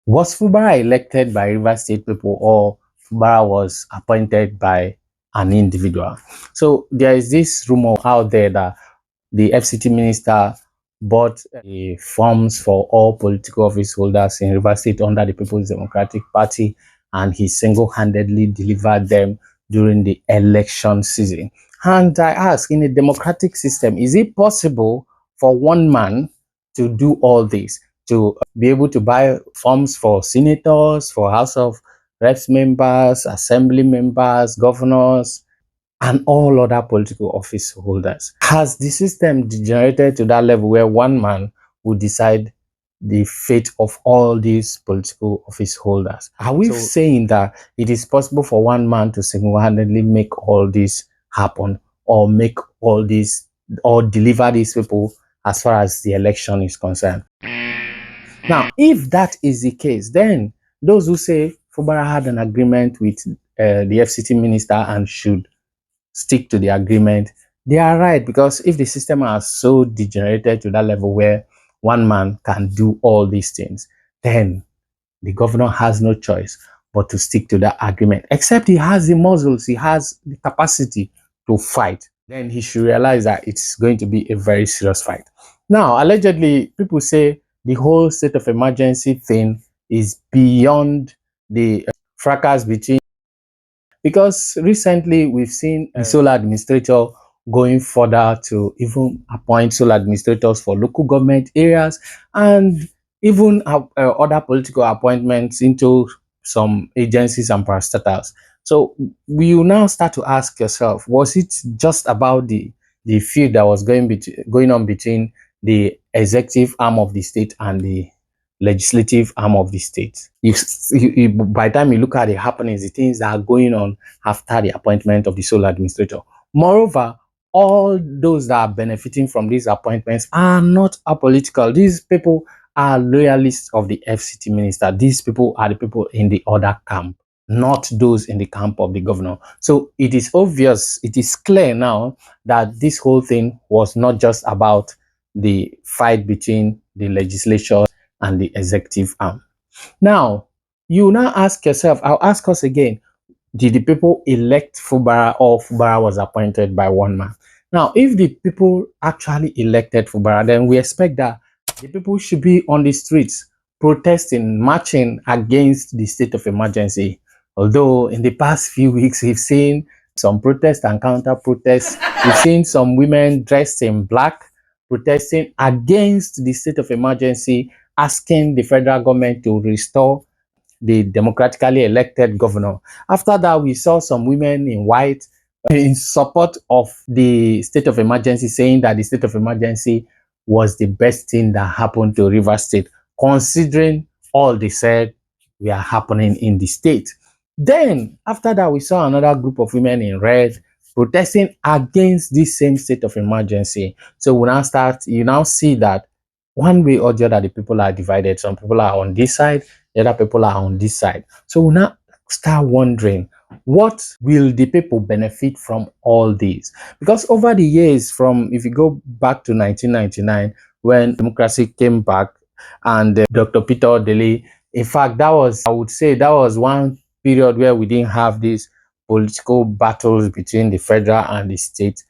Was Fubara elected by River State people, or Fubara was appointed by an individual? So there is this rumor out there that the FCT minister bought the forms for all political office holders in River State under the People's Democratic Party, and he single-handedly delivered them during the election season. And I ask, in a democratic system, is it possible for one man to do all this, to be able to buy forms for senators, for House of Reps members, assembly members, governors, and all other political office holders? Has the system degenerated to that level where one man will decide the fate of all these political office holders? Are we saying that it is possible for one man to single-handedly make all this happen, or make all this, or deliver these people as far as the election is concerned? Now, if that is the case, then those who say Fubara had an agreement with the FCT minister and should stick to the agreement, they are right, because if the system has so degenerated to that level where one man can do all these things, then the governor has no choice but to stick to that agreement, except he has the muscles, he has the capacity to fight. Then he should realize that it's going to be a very serious fight. Now, allegedly, people say the whole state of emergency thing is beyond the fracas between, because recently we've seen the sole administrator going further to even appoint sole administrators for local government areas, and even other political appointments into some agencies and parastatals. So you now start to ask yourself, was it just about the feud that was going on between the executive arm of the state and the legislative arm of the state? By the time you look at the happenings, the things that are going on after the appointment of the sole administrator. Moreover, all those that are benefiting from these appointments are not apolitical. These people are loyalists of the FCT minister. These people are the people in the other camp, not those in the camp of the governor. So it is obvious, it is clear now that this whole thing was not just about the fight between the legislature and the executive arm. Now, you now ask yourself, I'll ask us again, did the people elect Fubara, or Fubara was appointed by one man? Now, if the people actually elected Fubara, then we expect that the people should be on the streets protesting, marching against the state of emergency. Although in the past few weeks, we've seen some protests and counter protests. We've seen some women dressed in black protesting against the state of emergency, asking the federal government to restore the democratically elected governor. After that, we saw some women in white in support of the state of emergency, saying that the state of emergency was the best thing that happened to River State, considering all they said were happening in the state. Then, after that, we saw another group of women in red protesting against this same state of emergency. So you now see that one way or the other, the people are divided. Some people are on this side, the other people are on this side. So we now start wondering, what will the people benefit from all this? Because over the years, from if you go back to 1999, when democracy came back, and Dr. Peter Odele, in fact, I would say that was one period where we didn't have these political battles between the federal and the state.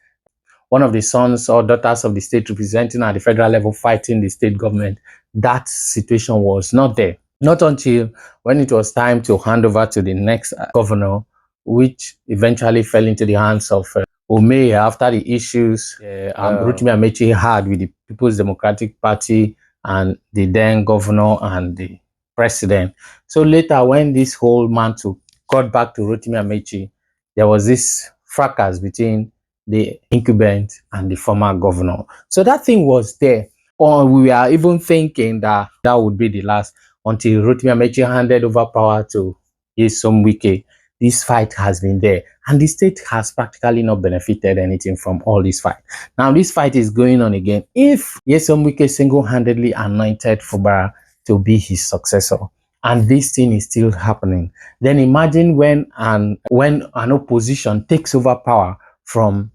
One of the sons or daughters of the state representing at the federal level fighting the state government. That situation was not there. Not until when it was time to hand over to the next governor, which eventually fell into the hands of Omei after the issues Rotimi Amechi had with the People's Democratic Party and the then governor and the president. So later, when this whole mantle got back to Rotimi Amechi, there was this fracas between the incumbent and the former governor. So that thing was there. Or we were even thinking that that would be the last, until Rotimi Amechi handed over power to Nyesom Wike. This fight has been there, and the state has practically not benefited anything from all this fight. Now, this fight is going on again. If Nyesom Wike single-handedly anointed Fubara to be his successor, and this thing is still happening, then imagine when an opposition takes over power from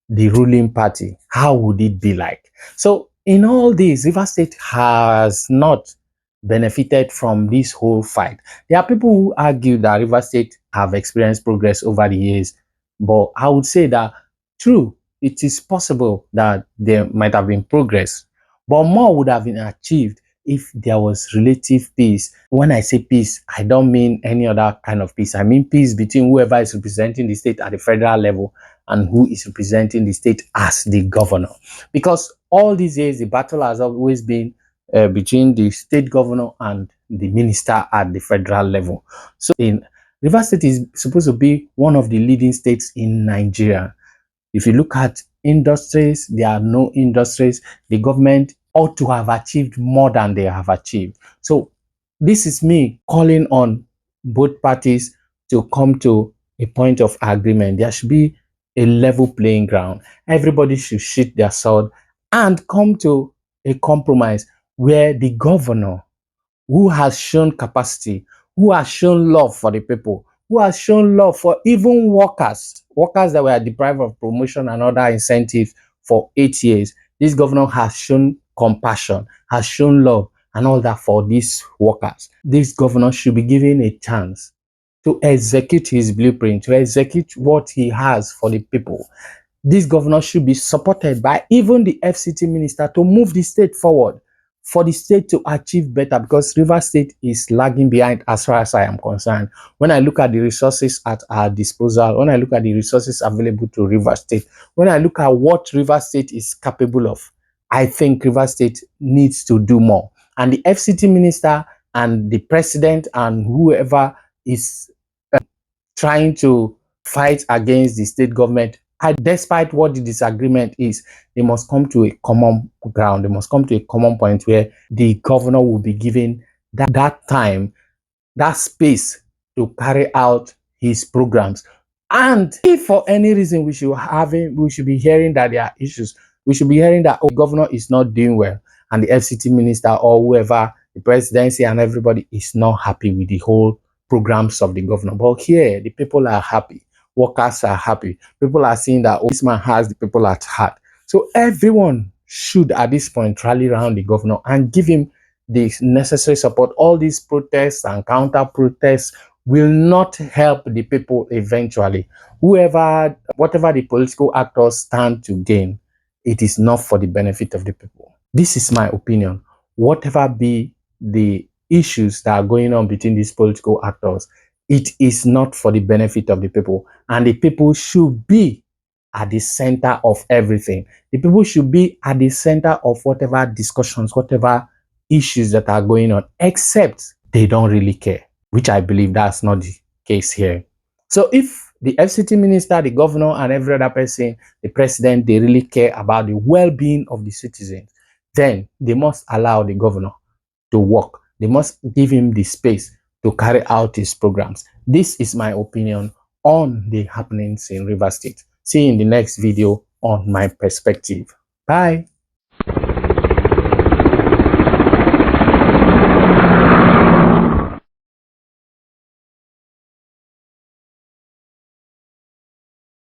the ruling party, how would it be like? So in all this, River State has not benefited from this whole fight. There are people who argue that River State have experienced progress over the years, but I would say that true, it is possible that there might have been progress, but more would have been achieved if there was relative peace. When I say peace, I don't mean any other kind of peace. I mean peace between whoever is representing the state at the federal level and who is representing the state as the governor. Because all these years, the battle has always been between the state governor and the minister at the federal level. So in Rivers State is supposed to be one of the leading states in Nigeria. If you look at industries, there are no industries. The government ought to have achieved more than they have achieved. So this is me calling on both parties to come to a point of agreement. There should be a level playing ground. Everybody should sheath their sword and come to a compromise where the governor, who has shown capacity, who has shown love for the people, who has shown love for even workers that were deprived of promotion and other incentives for 8 years. This governor has shown compassion, has shown love and all that for these workers. This governor should be given a chance to execute his blueprint, to execute what he has for the people. This governor should be supported by even the FCT minister to move the state forward, for the state to achieve better, because River State is lagging behind as far as I am concerned. When I look at the resources at our disposal, when I look at the resources available to River State, when I look at what River State is capable of, I think River State needs to do more. And the FCT minister and the president and whoever is trying to fight against the state government, despite what the disagreement is, they must come to a common ground. They must come to a common point where the governor will be given that time, that space to carry out his programs. And if for any reason we should be hearing that there are issues, we should be hearing that, oh, the governor is not doing well, and the FCT minister or whoever, the presidency and everybody is not happy with the whole programs of the governor. But here, the people are happy. Workers are happy. People are seeing that, oh, this man has the people at heart. So everyone should, at this point, rally around the governor and give him the necessary support. All these protests and counter protests will not help the people eventually. Whatever the political actors stand to gain, it is not for the benefit of the people. This is my opinion. Whatever be the issues that are going on between these political actors, it is not for the benefit of the people. And the people should be at the center of everything. The people should be at the center of whatever discussions, whatever issues that are going on, except they don't really care, which I believe that's not the case here. So if the FCT minister, the governor, and every other person, the president, they really care about the well-being of the citizens, then they must allow the governor to work. They must give him the space to carry out his programs. This is my opinion on the happenings in River State. See you in the next video on my perspective. Bye.